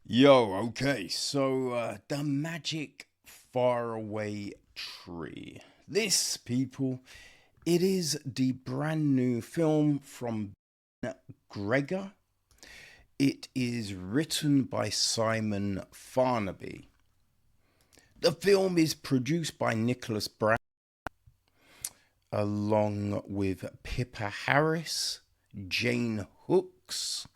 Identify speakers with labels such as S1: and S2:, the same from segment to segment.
S1: Yo, okay, so the Magic Faraway Tree. This, people, it is the brand new film from Ben Gregor. It is written by Simon Farnaby. The film is produced by Nicholas Brown, along with Pippa Harris, Jane Hooks,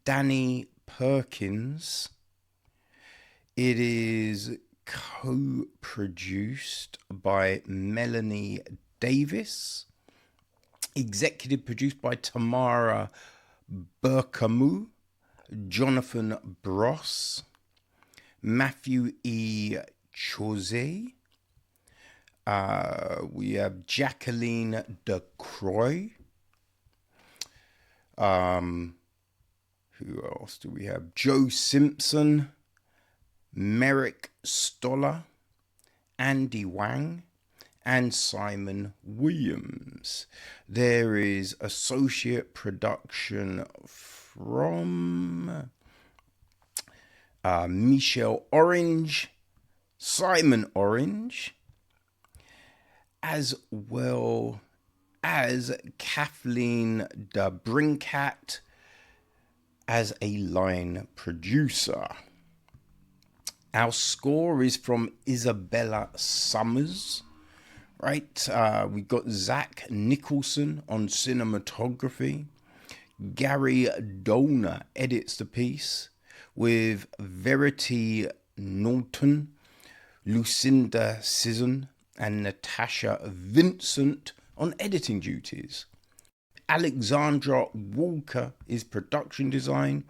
S1: Danny Perkins. It is co-produced by Melanie Davis, executive produced by Tamara Burkamu, Jonathan Bross, Matthew E. Chose. We have Jacqueline DeCroix. Who else do we have? Joe Simpson, Merrick Stoller, Andy Wang, and Simon Williams. There is associate production from Michelle Orange, Simon Orange, as well as Kathleen DeBrincat as a line producer. Our score is from Isabella Summers, right? We got Zach Nicholson on cinematography. Gary Dolner edits the piece, with Verity Norton, Lucinda Sisson, and Natasha Vincent on editing duties. Alexandra Walker is production design.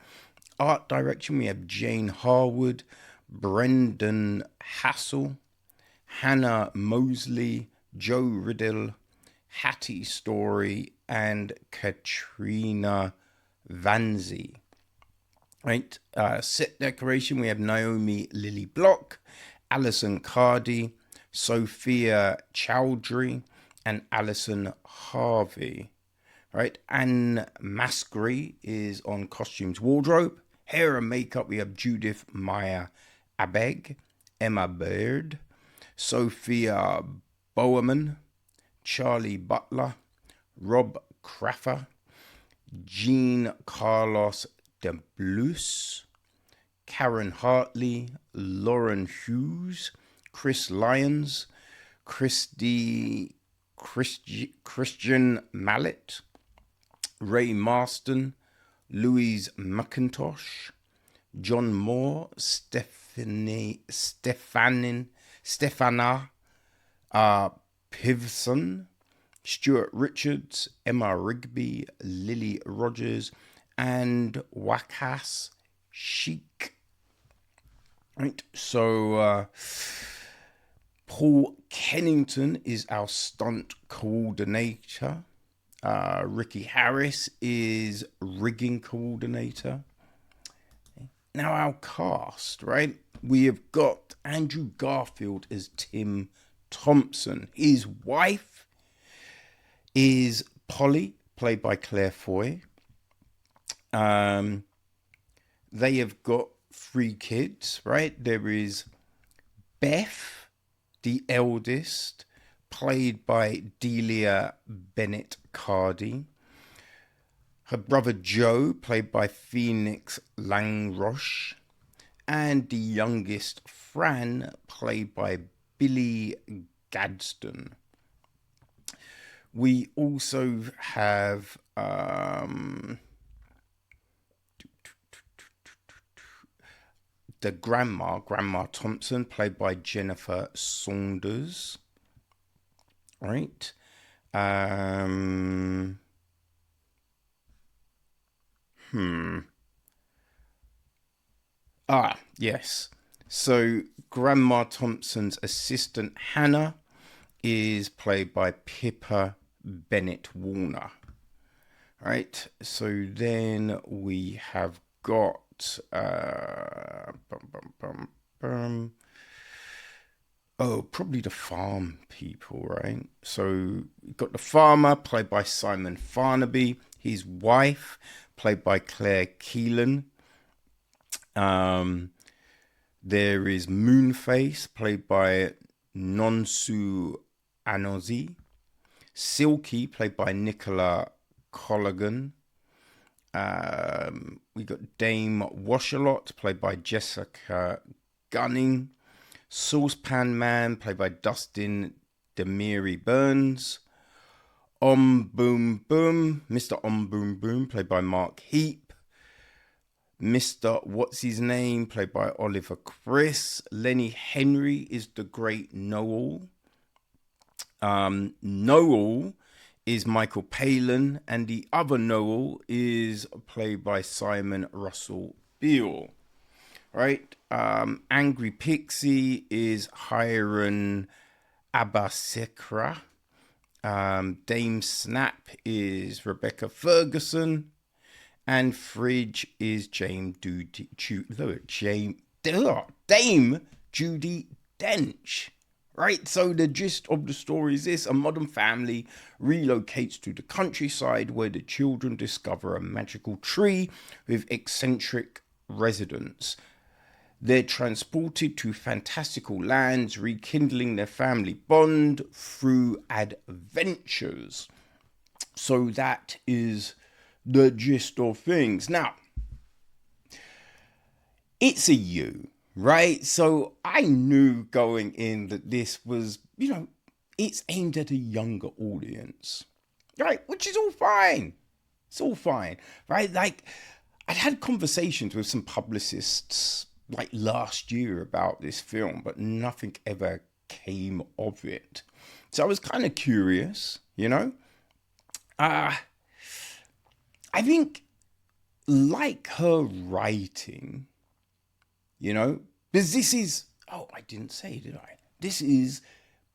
S1: Art direction, we have Jane Harwood, Brendan Hassel, Hannah Mosley, Joe Riddle, Hattie Story, and Katrina Vanzi. Right, set decoration, we have Naomi Lily Block, Alison Cardy, Sophia Chowdhury, and Alison Harvey. Right, Anne Maskery is on costumes wardrobe. Hair and makeup, we have Judith Meyer Abeg, Emma Baird, Sophia Bowerman, Charlie Butler, Rob Craffer, Jean Carlos de Blus, Karen Hartley, Lauren Hughes, Chris Lyons, Christian Mallet, Ray Marston, Louise McIntosh, John Moore, Stefana Pivson, Stuart Richards, Emma Rigby, Lily Rogers, and Wakas Sheik. Right, so Paul Kennington is our stunt coordinator. Ricky Harris is rigging coordinator. Now our cast, right? We have got Andrew Garfield as Tim Thompson. His wife is Polly, played by Claire Foy. They have got 3 kids, right? There is Beth, the eldest, played by Delilah Bennett-Cardy. Her brother Joe, played by Phoenix Langroche. And the youngest, Fran, played by Billie Gadsdon. We also have the Grandma Thompson, played by Jennifer Saunders. Right. Yes. So Grandma Thompson's assistant Hannah is played by Pippa Bennett-Warner. Right. So then we have got probably the farm people, right? So we've got the farmer, played by Simon Farnaby, his wife, played by Claire Keelan, There is Moonface, played by Nonso Anozie. Silky, played by Nicola Coughlan. We got Dame Washalot, played by Jessica Gunning. Saucepan Man, played by Dustin Demri-Burns. Boom Boom, Mr. Boom Boom, played by Mark Heap. Mr. What's His Name, played by Oliver Chris. Lenny Henry is the great Noel. Noel is Michael Palin, and the other Noel is played by Simon Russell Beale. Right? Angry Pixie is Hiron Abasekra. Dame Snap is Rebecca Ferguson. And Fridge is Dame Judi Dench. Right, so the gist of the story is this: a modern family relocates to the countryside where the children discover a magical tree with eccentric residents. They're transported to fantastical lands, rekindling their family bond through adventures. So that is the gist of things. Now, it's a you. Right, so I knew going in that this was, it's aimed at a younger audience, right? Which is all fine. It's all fine, right? Like, I'd had conversations with some publicists like last year about this film, but nothing ever came of it. So I was kind of curious, I think, like her writing, because this is, I didn't say, did I? This is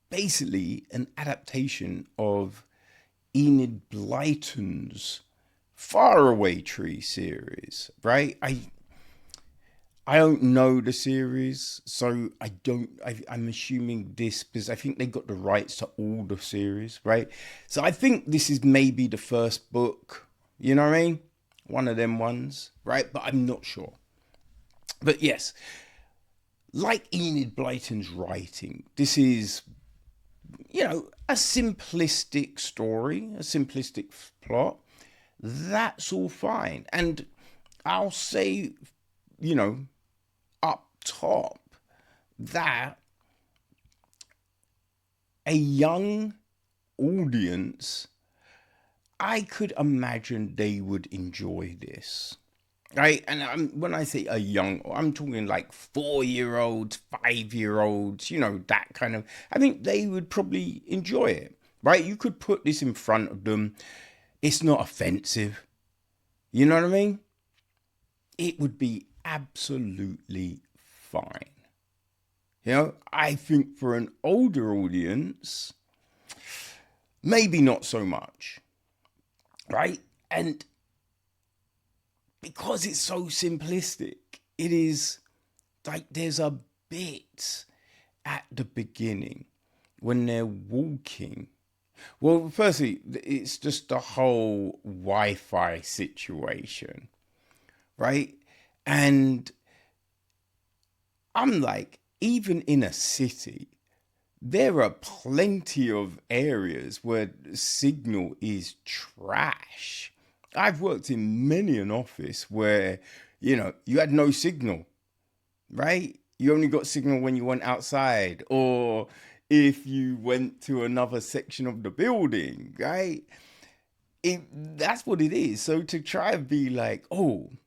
S1: basically an adaptation of Enid Blyton's Faraway Tree series, right? I don't know the series, so I'm assuming this, because I think they got the rights to all the series, right? So I think this is maybe the first book, you know what I mean? One of them ones, right? But I'm not sure. But yes, like Enid Blyton's writing, this is, a simplistic story, a simplistic plot. That's all fine. And I'll say, up top, that a young audience, I could imagine they would enjoy this. Right, and when I say a young, I'm talking like 4-year-olds, 5-year-olds, that kind of. I think they would probably enjoy it, right? You could put this in front of them. It's not offensive. You know what I mean? It would be absolutely fine. I think for an older audience, maybe not so much, right? And because it's so simplistic, it is like there's a bit at the beginning when they're walking. Well, firstly, it's just the whole Wi-Fi situation, right? And I'm like, even in a city, there are plenty of areas where signal is trash. I've worked in many an office where, you had no signal, right? You only got signal when you went outside or if you went to another section of the building, right? That's what it is. So to try and be like, I've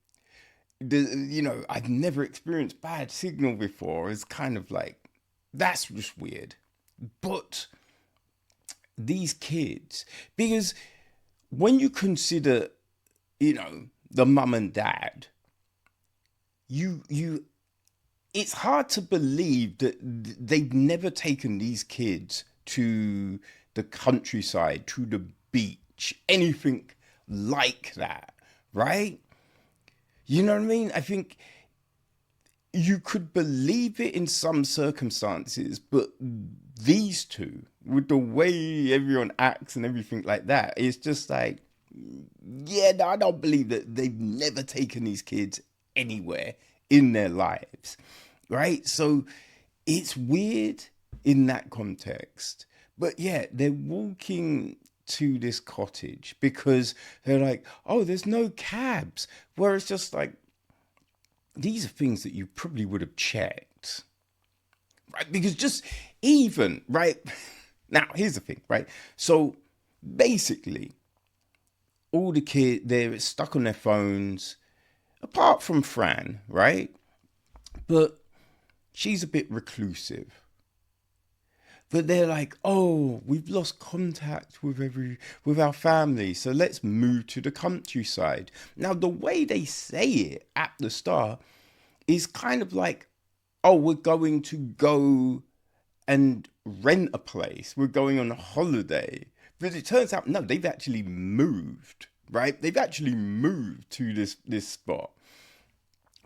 S1: never experienced bad signal before is kind of like, that's just weird. But these kids, because when you consider, the mum and dad, it's hard to believe that they've never taken these kids to the countryside, to the beach, anything like that, right? You know what I mean? I think you could believe it in some circumstances, but these two, with the way everyone acts and everything like that, it's just like, yeah, no, I don't believe that they've never taken these kids anywhere in their lives, right? So it's weird in that context. But yeah, they're walking to this cottage because they're like, oh, there's no cabs. Where it's just like, these are things that you probably would have checked, right? Because just even, right? Now, here's the thing, right? So basically, all the kids, they're stuck on their phones, apart from Fran, right? But she's a bit reclusive. But they're like, oh, we've lost contact with our family, so let's move to the countryside. Now, the way they say it at the start is kind of like, oh, we're going to go and rent a place. We're going on a holiday. But it turns out, no, they've actually moved, right? They've actually moved to this spot.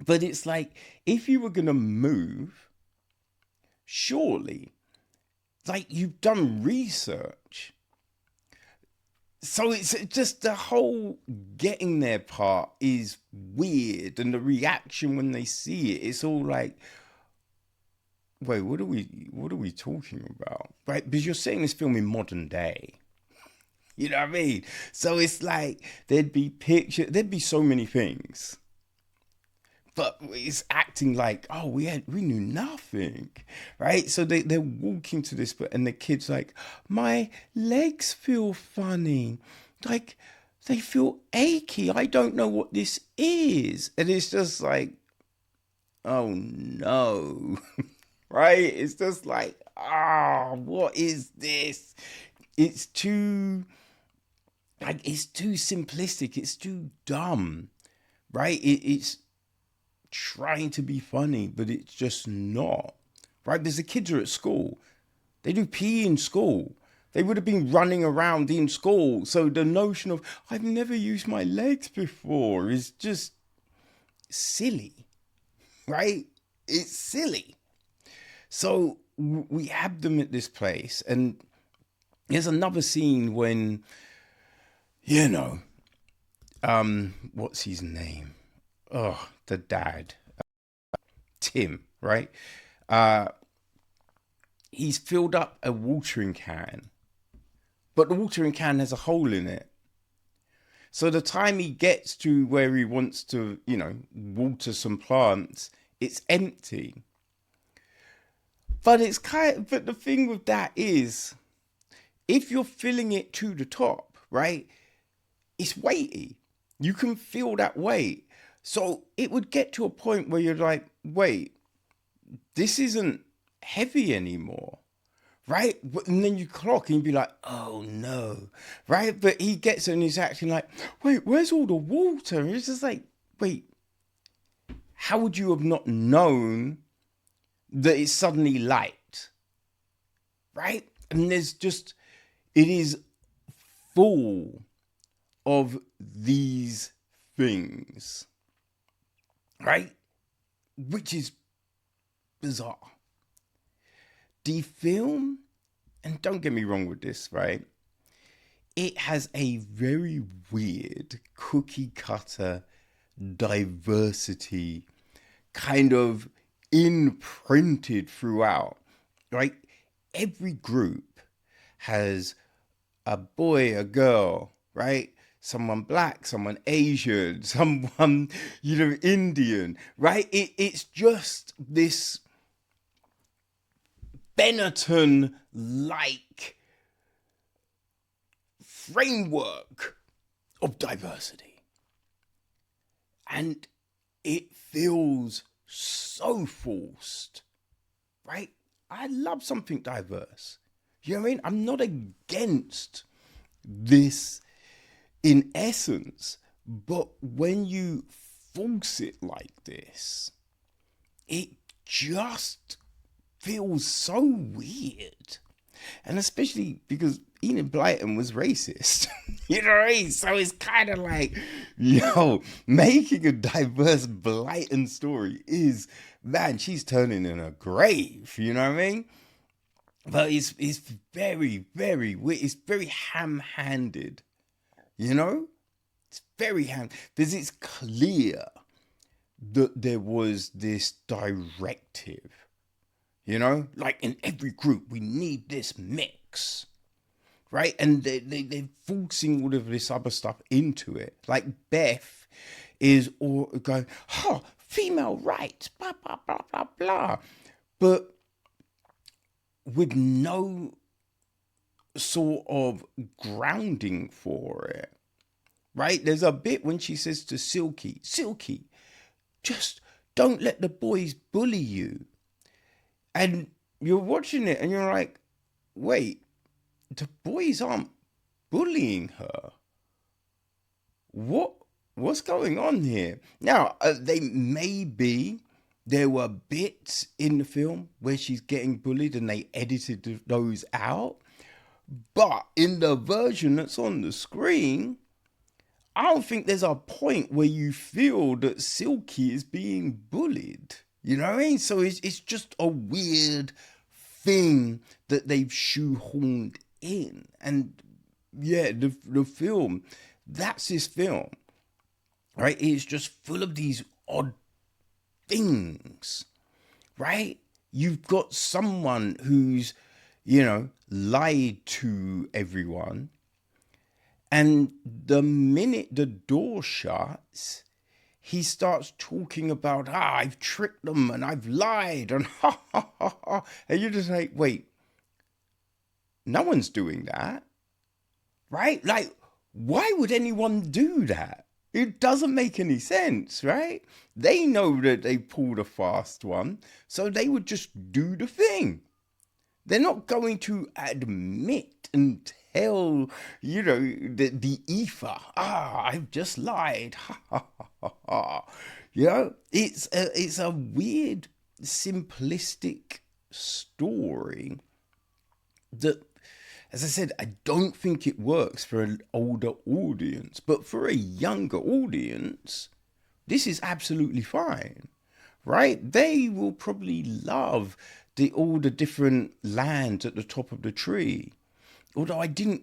S1: But it's like, if you were going to move, surely, like, you've done research. So it's just the whole getting there part is weird. And the reaction when they see it, it's all like, wait, what are we talking about? Right? Because you're seeing this film in modern day. You know what I mean? So it's like, there'd be pictures, there'd be so many things. But it's acting like, oh, we knew nothing, right? So they're walking to this, and the kid's like, my legs feel funny, like they feel achy. I don't know what this is, and it's just like, oh no, right? It's just like, what is this? It's too simplistic. It's too dumb, right? It's trying to be funny, but it's just not, right? Because the kids are at school. They do PE in school. They would have been running around in school. So the notion of, I've never used my legs before is just silly, right? It's silly. So we have them at this place. And there's another scene when, what's his name? Oh, the dad, Tim, right? He's filled up a watering can, but the watering can has a hole in it. So the time he gets to where he wants to, water some plants, it's empty. But but the thing with that is, if you're filling it to the top, right, it's weighty. You can feel that weight. So it would get to a point where you're like, wait, this isn't heavy anymore, right? And then you clock and you'd be like, oh no, right? But he gets it and he's acting like, wait, where's all the water? And it's just like, wait, how would you have not known that it's suddenly light, right? And it is full of these things, right? Which is bizarre. The film, and don't get me wrong with this, right? It has a very weird cookie cutter diversity kind of imprinted throughout, right? Every group has a boy, a girl, right? Someone black, someone Asian, someone, Indian, right? It's just this Benetton-like framework of diversity. And it feels so forced, right? I love something diverse. You know what I mean? I'm not against this in essence, but when you force it like this, it just feels so weird. And especially because Enid Blyton was racist. You know what I mean? So it's kind of like, making a diverse Blyton story is, man, she's turning in a grave. You know what I mean? But it's very, very weird. It's very ham-handed. It's very because it's clear that there was this directive, like in every group, we need this mix, right? And they're forcing all of this other stuff into it. Like Beth is all going, female rights, blah, blah, blah, blah, blah. But with no sort of grounding for it, right? There's a bit when she says to Silky, just don't let the boys bully you. And you're watching it and you're like, wait, the boys aren't bullying her. What's going on here? Now, there were bits in the film where she's getting bullied and they edited those out. But in the version that's on the screen, I don't think there's a point where you feel that Silky is being bullied. You know what I mean? So it's just a weird thing that they've shoehorned in. And yeah, the film, that's this film, right? It's just full of these odd things, right? You've got someone who's, lied to everyone. And the minute the door shuts, he starts talking about, I've tricked them and I've lied and ha, ha, ha, ha. And you're just like, wait, no one's doing that, right? Like, why would anyone do that? It doesn't make any sense, right? They know that they pulled a fast one, so they would just do the thing. They're not going to admit and tell, the ether, I've just lied. Ha, ha, ha, ha. It's a weird, simplistic story that, as I said, I don't think it works for an older audience, but for a younger audience, this is absolutely fine, right? They will probably love all the different lands at the top of the tree. Although the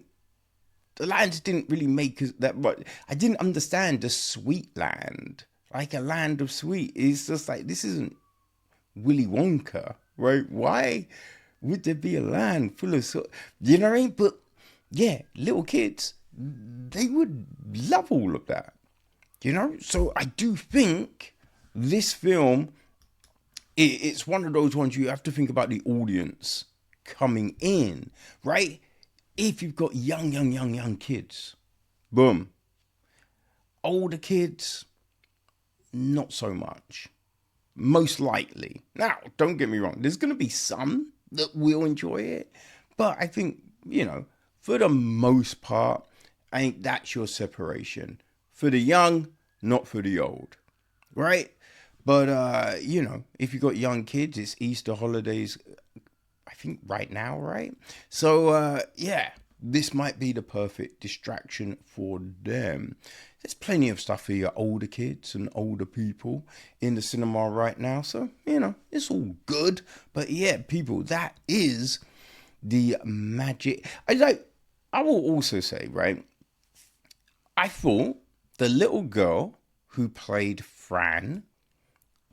S1: lands didn't really make that much. I didn't understand the sweet land, like a land of sweet. It's just like, this isn't Willy Wonka, right? Why would there be a land full of, you know what I mean? But yeah, little kids, they would love all of that, So I do think this film, it's one of those ones you have to think about the audience coming in, right? If you've got young kids, boom. Older kids, not so much. Most likely. Now, don't get me wrong. There's going to be some that will enjoy it. But I think, for the most part, I think that's your separation. For the young, not for the old. Right? But, if you've got young kids, it's Easter holidays, I think right now, right? So, this might be the perfect distraction for them. There's plenty of stuff for your older kids and older people in the cinema right now. So, it's all good. But yeah, people, that is the magic. I will also say, right, I thought the little girl who played Fran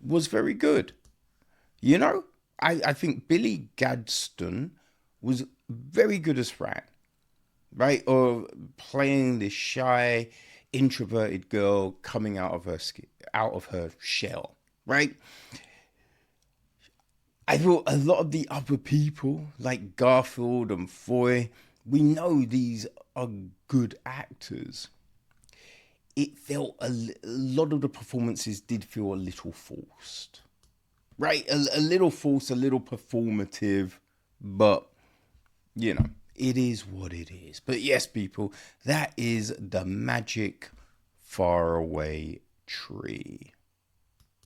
S1: was very good. I think Billie Gadsdon was very good as Fran, right? Or playing this shy, introverted girl coming out of her shell, right? I thought a lot of the other people, like Garfield and Foy, we know these are good actors. It felt a lot of the performances did feel a little forced, right? A little forced, a little performative, but it is what it is. But yes, people, that is the Magic Faraway Tree.